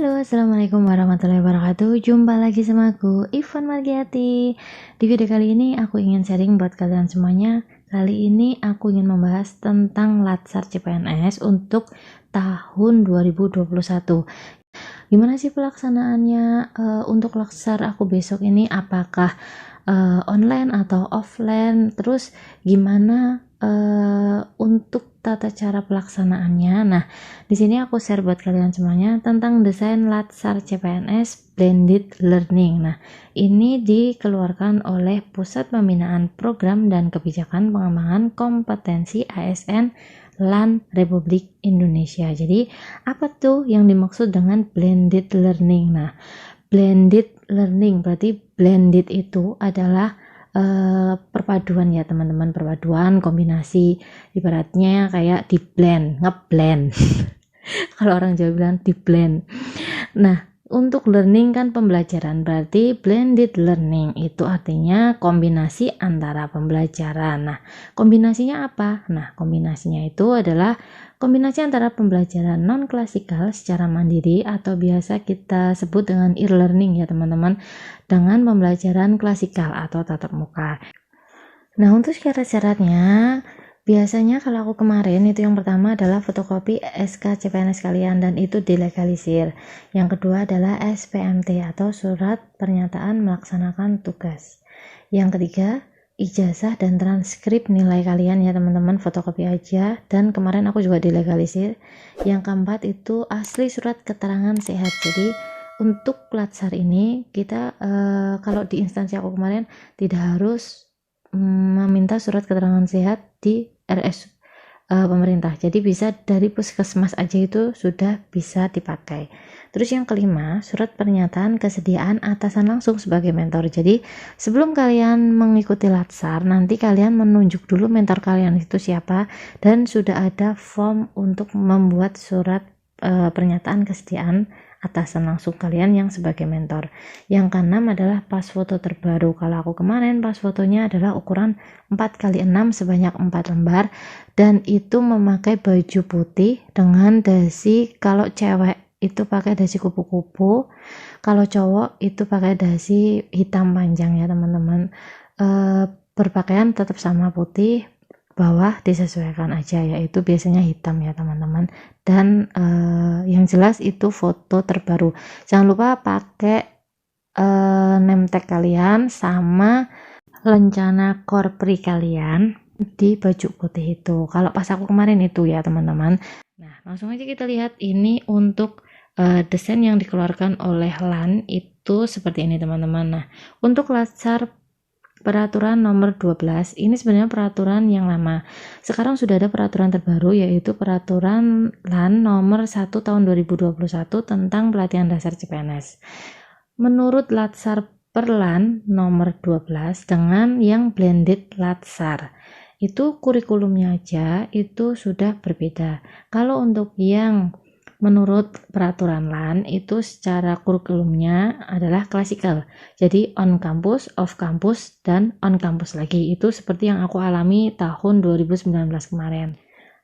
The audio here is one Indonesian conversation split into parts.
Halo, assalamualaikum warahmatullahi wabarakatuh. Jumpa lagi sama aku, Ivan Margiati. Di video kali ini aku ingin sharing buat kalian semuanya. Kali ini aku ingin membahas tentang Latsar CPNS untuk tahun 2021. Gimana sih pelaksanaannya untuk Latsar aku besok ini? Apakah online atau offline? Terus gimana untuk tata cara pelaksanaannya? Nah, di sini aku share buat kalian semuanya tentang desain Latsar CPNS Blended Learning. Nah, ini dikeluarkan oleh Pusat Pembinaan Program dan Kebijakan Pengembangan Kompetensi ASN LAN Republik Indonesia. Jadi, apa tuh yang dimaksud dengan blended learning? Nah, blended learning berarti blended itu adalah perpaduan ya teman-teman, perpaduan kombinasi, ibaratnya kayak di blend, ngeblend. Kalau orang Jawa bilang di blend. Nah, untuk learning kan pembelajaran, berarti blended learning itu artinya kombinasi antara pembelajaran. Nah, kombinasinya apa? Nah, kombinasinya itu adalah kombinasi antara pembelajaran non-klasikal secara mandiri atau biasa kita sebut dengan e-learning ya teman-teman, dengan pembelajaran klasikal atau tatap muka. Nah, untuk syarat-syaratnya, biasanya kalau aku kemarin itu yang pertama adalah fotokopi SK CPNS kalian dan itu dilegalisir. Yang kedua adalah SPMT atau surat pernyataan melaksanakan tugas. Yang ketiga, ijazah dan transkrip nilai kalian ya teman-teman, fotokopi aja, dan kemarin aku juga dilegalisir. Yang keempat itu asli surat keterangan sehat. Jadi untuk Latsar ini kita kalau di instansi aku kemarin tidak harus meminta surat keterangan sehat di RS pemerintah, jadi bisa dari puskesmas aja itu sudah bisa dipakai. Terus yang kelima, surat pernyataan kesediaan atasan langsung sebagai mentor. Jadi sebelum kalian mengikuti Latsar, nanti kalian menunjuk dulu mentor kalian itu siapa, dan sudah ada form untuk membuat surat pernyataan kesediaan atasan langsung kalian yang sebagai mentor. Yang keenam adalah pas foto terbaru. Kalau aku kemarin pas fotonya adalah ukuran 4x6 sebanyak 4 lembar, dan itu memakai baju putih dengan dasi, kalau cewek itu pakai dasi kupu-kupu, kalau cowok itu pakai dasi hitam panjang ya teman-teman. Berpakaian tetap sama putih, bawah disesuaikan aja, yaitu biasanya hitam ya teman-teman. Dan yang jelas itu foto terbaru. Jangan lupa pakai name tag kalian sama lencana korpri kalian di baju putih itu. Kalau pas aku kemarin itu ya teman-teman. Nah, langsung aja kita lihat ini untuk desain yang dikeluarkan oleh LAN itu seperti ini teman-teman. Nah, untuk Latsar peraturan nomor 12 ini sebenarnya peraturan yang lama. Sekarang sudah ada peraturan terbaru, yaitu peraturan LAN nomor 1 tahun 2021 tentang pelatihan dasar CPNS. Menurut Latsar per LAN nomor 12 dengan yang blended Latsar, itu kurikulumnya aja itu sudah berbeda. Kalau untuk yang menurut peraturan LAN itu secara kurikulumnya adalah klasikal. Jadi on campus, off campus, dan on campus lagi. Itu seperti yang aku alami tahun 2019 kemarin.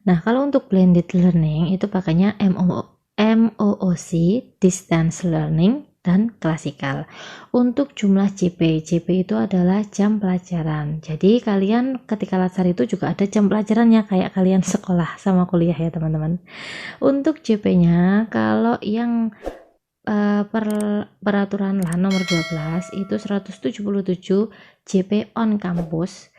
Nah, kalau untuk blended learning itu pakainya MOOC, distance learning, dan klasikal. Untuk jumlah JP itu adalah jam pelajaran. Jadi kalian ketika Latsar itu juga ada jam pelajarannya kayak kalian sekolah sama kuliah ya teman-teman. Untuk JP-nya kalau yang peraturan LAN nomor 12 itu 177 JP on campus,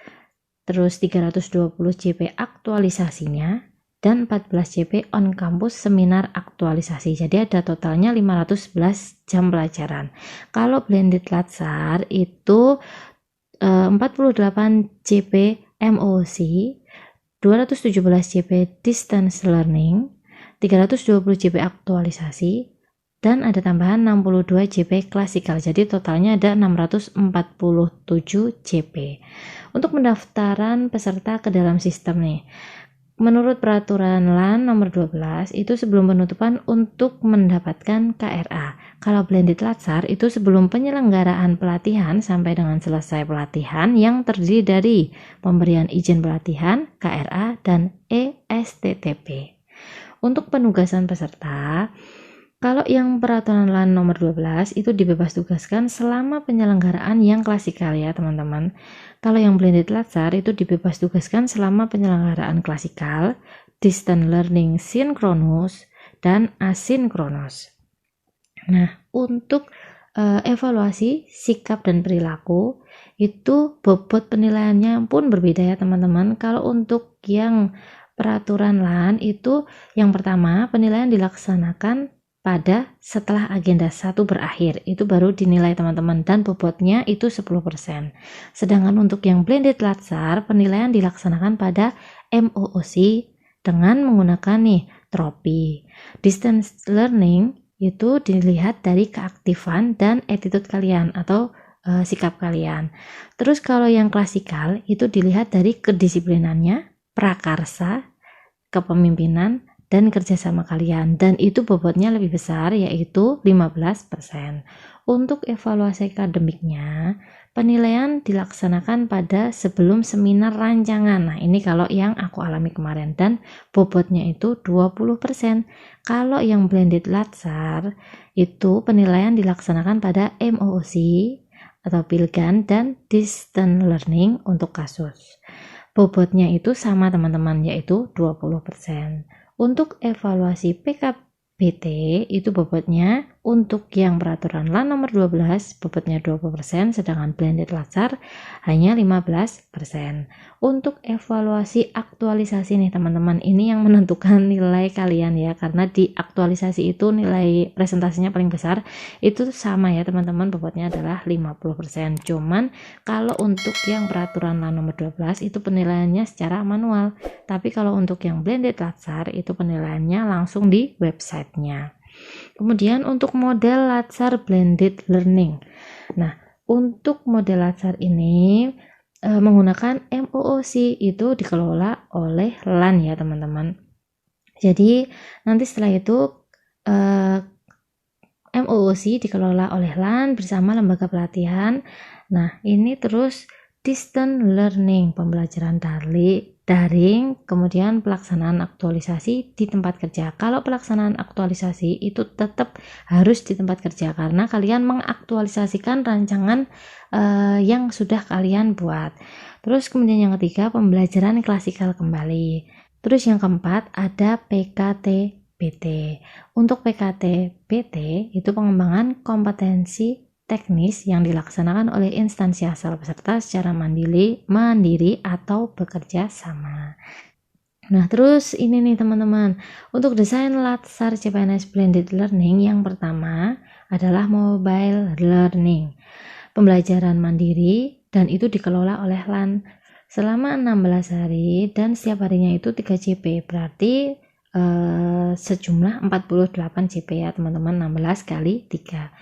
terus 320 JP aktualisasinya, dan 14 JP on campus seminar aktualisasi. Jadi ada totalnya 511 jam pelajaran. Kalau blended Latsar itu 48 JP MOC, 217 JP distance learning, 320 JP aktualisasi, dan ada tambahan 62 JP klasikal. Jadi totalnya ada 647 JP. Untuk pendaftaran peserta ke dalam sistem nih, menurut peraturan LAN nomor 12 itu sebelum penutupan untuk mendapatkan KRA. Kalau blended Latsar itu sebelum penyelenggaraan pelatihan sampai dengan selesai pelatihan yang terdiri dari pemberian izin pelatihan, KRA, dan ESTTP. Untuk penugasan peserta Kalau yang peraturan LAN nomor 12 itu dibebas tugaskan selama penyelenggaraan yang klasikal ya teman-teman. Kalau yang blended Latsar itu dibebas tugaskan selama penyelenggaraan klasikal, distance learning sinkronus, dan asinkronus. Nah, untuk evaluasi sikap dan perilaku itu bobot penilaiannya pun berbeda ya teman-teman. Kalau untuk yang peraturan LAN itu yang pertama penilaian dilaksanakan pada setelah agenda 1 berakhir, itu baru dinilai teman-teman, dan bobotnya itu 10%. Sedangkan untuk yang blended Latsar penilaian dilaksanakan pada MOOC dengan menggunakan tropi. Distance learning itu dilihat dari keaktifan dan attitude kalian atau sikap kalian. Terus kalau yang klasikal itu dilihat dari kedisiplinannya, prakarsa, kepemimpinan, dan kerjasama kalian, dan itu bobotnya lebih besar yaitu 15%. Untuk evaluasi akademiknya penilaian dilaksanakan pada sebelum seminar rancangan. Nah ini kalau yang aku alami kemarin, dan bobotnya itu 20%. Kalau yang blended Latsar itu penilaian dilaksanakan pada MOOC atau Pilgan dan distance learning untuk kasus. Bobotnya itu sama teman-teman, yaitu 20%. Untuk evaluasi PKBT itu bobotnya untuk yang peraturan LAN nomor 12 bobotnya 20%, sedangkan blended Latsar hanya 15%. Untuk evaluasi aktualisasi nih teman-teman, ini yang menentukan nilai kalian ya, karena di aktualisasi itu nilai presentasinya paling besar, itu sama ya teman-teman, bobotnya adalah 50%. Cuman kalau untuk yang peraturan LAN nomor 12 itu penilaiannya secara manual, tapi kalau untuk yang blended Latsar itu penilaiannya langsung di websitenya. Kemudian untuk model Latsar blended learning. Nah, untuk model Latsar ini menggunakan MOOC, itu dikelola oleh LAN ya teman-teman. Jadi nanti setelah itu MOOC dikelola oleh LAN bersama lembaga pelatihan. Nah, ini terus distance learning, pembelajaran daring, kemudian pelaksanaan aktualisasi di tempat kerja. Kalau pelaksanaan aktualisasi itu tetap harus di tempat kerja, karena kalian mengaktualisasikan rancangan yang sudah kalian buat. Terus kemudian yang ketiga, pembelajaran klasikal kembali. Terus yang keempat ada PKTBT. Untuk PKTBT itu pengembangan kompetensi teknis yang dilaksanakan oleh instansi asal peserta secara mandiri atau bekerja sama. Nah, terus ini nih teman-teman, untuk desain Latsar CPNS Blended Learning yang pertama adalah mobile learning, pembelajaran mandiri, dan itu dikelola oleh LAN selama 16 hari dan setiap harinya itu 3 CP, berarti sejumlah 48 CP ya teman-teman, 16 kali 3.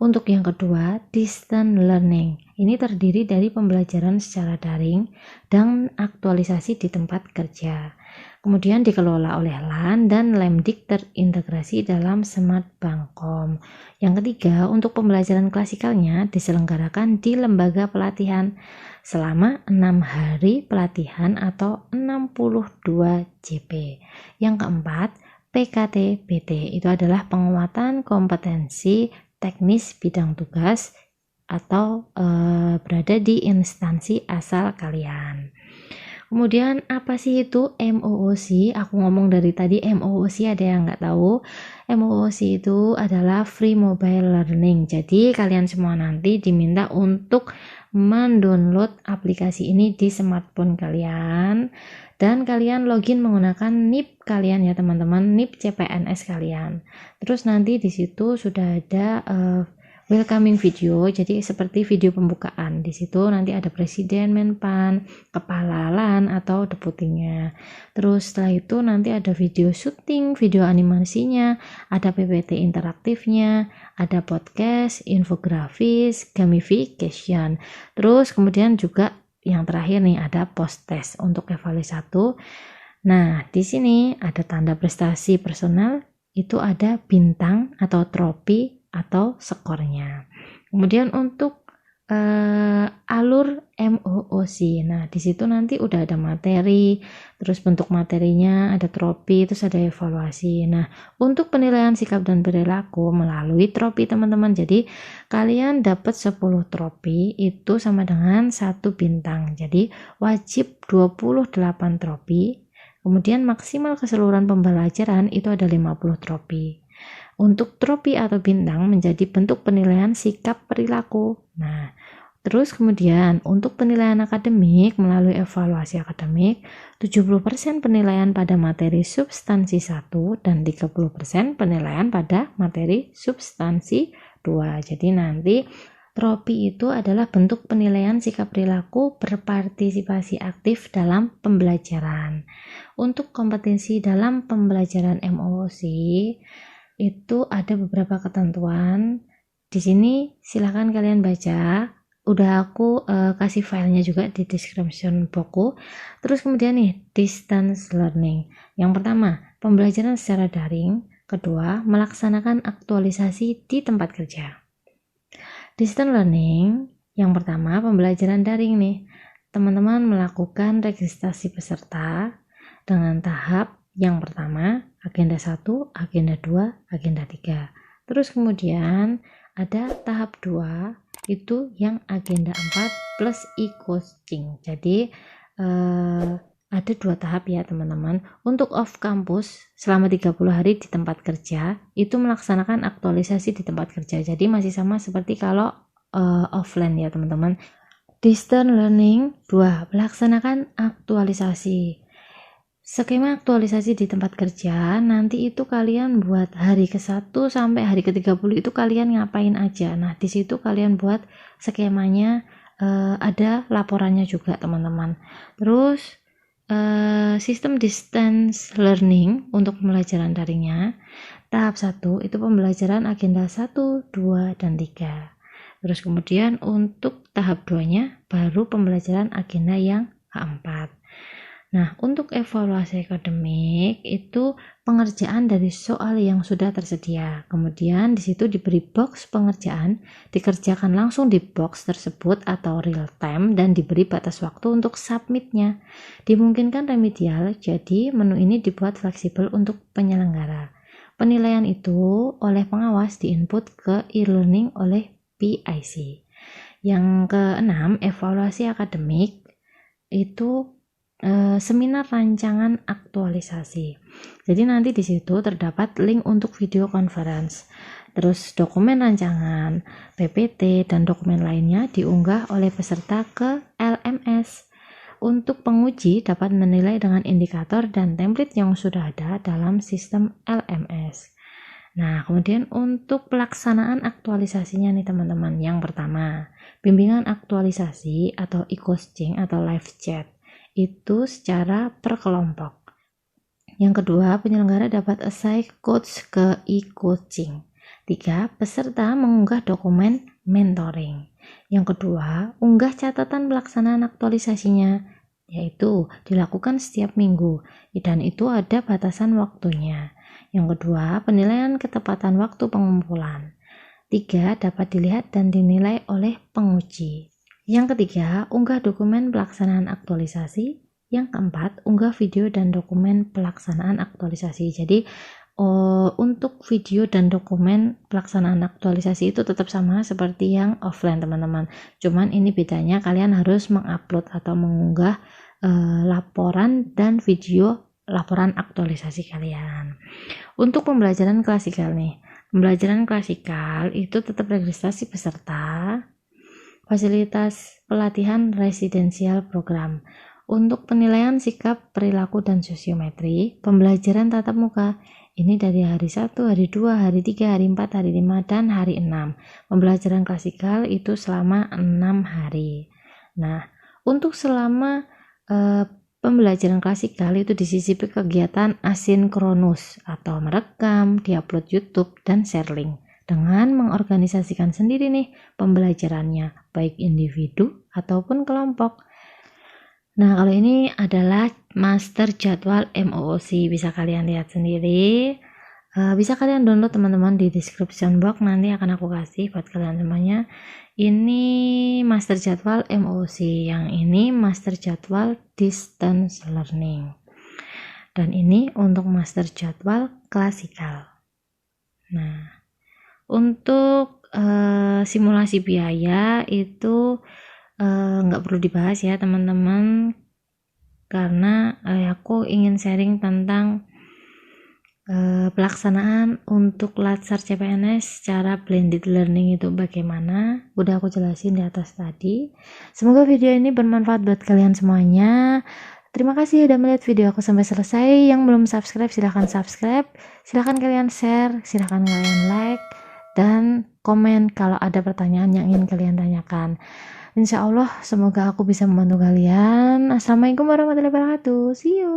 Untuk yang kedua, distance learning. Ini terdiri dari pembelajaran secara daring dan aktualisasi di tempat kerja. Kemudian dikelola oleh LAN dan Lemdik terintegrasi dalam Smart Bankom. Yang ketiga, untuk pembelajaran klasikalnya diselenggarakan di lembaga pelatihan selama 6 hari pelatihan atau 62 JP. Yang keempat, PKTBT itu adalah penguatan kompetensi teknis bidang tugas atau berada di instansi asal kalian. Kemudian apa sih itu MOOC? Aku ngomong dari tadi MOOC, ada yang nggak tahu. MOOC itu adalah Free Mobile Learning. Jadi kalian semua nanti diminta untuk mendownload aplikasi ini di smartphone kalian, dan kalian login menggunakan NIP kalian ya teman-teman, NIP CPNS kalian. Terus nanti di situ sudah ada welcoming video, jadi seperti video pembukaan. Di situ nanti ada presiden, menpan, kepala LAN atau deputinya. Terus setelah itu nanti ada video syuting, video animasinya, ada PPT interaktifnya, ada podcast, infografis, gamification. Terus kemudian juga yang terakhir nih ada post test untuk evaluasi 1. Nah, di sini ada tanda prestasi personal, itu ada bintang atau tropi atau skornya. Kemudian untuk alur MOOC. Nah, di situ nanti udah ada materi, terus bentuk materinya, ada tropi, terus ada evaluasi. Nah, untuk penilaian sikap dan perilaku melalui tropi teman-teman. Jadi, kalian dapat 10 tropi itu sama dengan 1 bintang. Jadi, wajib 28 tropi. Kemudian maksimal keseluruhan pembelajaran itu ada 50 tropi. Untuk tropi atau bintang menjadi bentuk penilaian sikap perilaku. Nah, terus kemudian untuk penilaian akademik melalui evaluasi akademik, 70% penilaian pada materi substansi 1 dan 30% penilaian pada materi substansi 2. Jadi nanti tropi itu adalah bentuk penilaian sikap perilaku berpartisipasi aktif dalam pembelajaran. Untuk kompetensi dalam pembelajaran MOOC itu ada beberapa ketentuan. Di sini silahkan kalian baca. Udah aku kasih filenya juga di description boxku. Terus kemudian nih, distance learning. Yang pertama, pembelajaran secara daring. Kedua, melaksanakan aktualisasi di tempat kerja. Distance learning, yang pertama pembelajaran daring nih. Teman-teman melakukan registrasi peserta dengan tahap yang pertama, agenda 1, agenda 2, agenda 3. Terus kemudian ada tahap 2, itu yang agenda 4 plus e-coaching. Jadi ada 2 tahap ya teman-teman. Untuk off campus selama 30 hari di tempat kerja, itu melaksanakan aktualisasi di tempat kerja. Jadi masih sama seperti kalau offline ya teman-teman. Distance learning 2, melaksanakan aktualisasi. Skema aktualisasi di tempat kerja, nanti itu kalian buat hari ke-1 sampai hari ke-30 itu kalian ngapain aja. Nah, di situ kalian buat skemanya, ada laporannya juga teman-teman. Terus, sistem distance learning untuk pembelajaran daringnya, tahap 1 itu pembelajaran agenda 1, 2, dan 3. Terus kemudian untuk tahap 2-nya baru pembelajaran agenda yang keempat. Nah, untuk evaluasi akademik itu pengerjaan dari soal yang sudah tersedia. Kemudian di situ diberi box pengerjaan, dikerjakan langsung di box tersebut atau real time dan diberi batas waktu untuk submitnya. Dimungkinkan remedial, jadi menu ini dibuat fleksibel untuk penyelenggara. Penilaian itu oleh pengawas diinput ke e-learning oleh PIC. Yang keenam, evaluasi akademik itu seminar rancangan aktualisasi. Jadi nanti di situ terdapat link untuk video conference. Terus dokumen rancangan, PPT dan dokumen lainnya diunggah oleh peserta ke LMS. Untuk penguji dapat menilai dengan indikator dan template yang sudah ada dalam sistem LMS. Nah, kemudian untuk pelaksanaan aktualisasinya nih teman-teman. Yang pertama, bimbingan aktualisasi atau e-coaching atau live chat. Itu secara per kelompok. Yang kedua, penyelenggara dapat assign coach ke e-coaching. 3, peserta mengunggah dokumen mentoring. Yang kedua, unggah catatan pelaksanaan aktualisasinya, yaitu dilakukan setiap minggu, dan itu ada batasan waktunya. Yang kedua, penilaian ketepatan waktu pengumpulan. 3, dapat dilihat dan dinilai oleh penguji. Yang ketiga, unggah dokumen pelaksanaan aktualisasi. Yang keempat, unggah video dan dokumen pelaksanaan aktualisasi. Jadi, untuk video dan dokumen pelaksanaan aktualisasi itu tetap sama seperti yang offline teman-teman. Cuman ini bedanya kalian harus mengupload atau mengunggah laporan dan video laporan aktualisasi kalian. Untuk pembelajaran klasikal nih. Pembelajaran klasikal itu tetap registrasi peserta, fasilitas pelatihan residensial program. Untuk penilaian sikap, perilaku, dan sosiometri, pembelajaran tatap muka. Ini dari hari 1, hari 2, hari 3, hari 4, hari 5, dan hari 6. Pembelajaran klasikal itu selama 6 hari. Nah, untuk selama pembelajaran klasikal itu disisipi kegiatan asinkronus atau merekam, diupload YouTube, dan share link. Dengan mengorganisasikan sendiri nih pembelajarannya, baik individu ataupun kelompok. Nah, kalau ini adalah master jadwal MOOC, bisa kalian lihat sendiri. Bisa kalian download teman-teman di description box, nanti akan aku kasih buat kalian semuanya. Ini master jadwal MOOC, yang ini master jadwal distance learning, dan ini untuk master jadwal klasikal. Nah, untuk simulasi biaya itu nggak perlu dibahas ya teman-teman, karena aku ingin sharing tentang pelaksanaan untuk Latsar CPNS secara blended learning itu bagaimana. Udah aku jelasin di atas tadi. Semoga video ini bermanfaat buat kalian semuanya. Terima kasih udah melihat video aku sampai selesai. Yang belum subscribe silahkan subscribe, silahkan kalian share, silahkan kalian like, dan komen kalau ada pertanyaan yang ingin kalian tanyakan. Insya Allah semoga aku bisa membantu kalian. Assalamualaikum warahmatullahi wabarakatuh. See you.